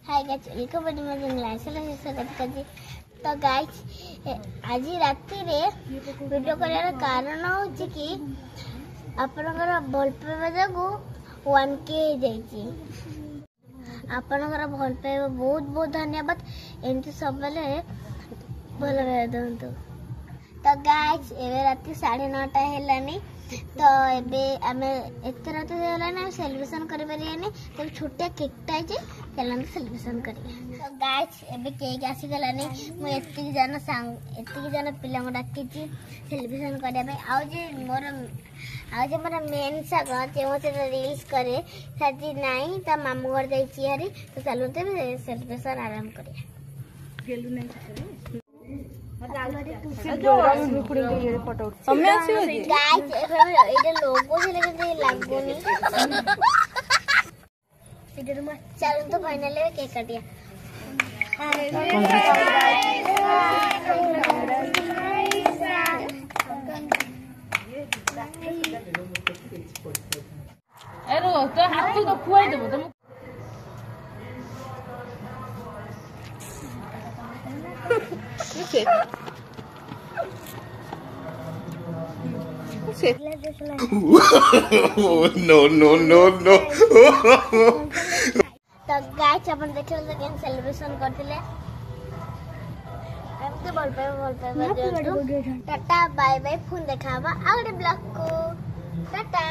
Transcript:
Hi guys welcome to my channel. तो guys आज राति रे वीडियो करार कारण होची कि आपनकर भल पाइबा जागु 1K जाईची। आपनकर भल पाइबा बहुत बहुत धन्यवाद। एमती सबले भल पाइबा दंतु। तो गाइस एबे राति 9:30 हेलानी। तो एबे आमे एते राति हेलानी सेलिब्रेशन करि परियानी। तो छोटा केकटा जे चलन सेलिब्रेशन करिया। तो गाइस एबे केक आसी गलानी। मु एत्ती जन पिला डाकी सेलिब्रेशन करिया पे। आ जे मोर मेन सागा जे मते रील्स करे साजी नाही त मामू घर जाई चियारी। तो चलो ते सेलिब्रेशन आराम करिया। गेलु नाही करे चलो तो फाइनली केक काटिया। तो हाथ तो खुआई देबो तुम No. तो गाइस अपन देखले तो केन सेलिब्रेशन करथिले। एमते बोल पे टाटा बाय बाय। फोन देखाबा आउटे ब्लॉग को टाटा।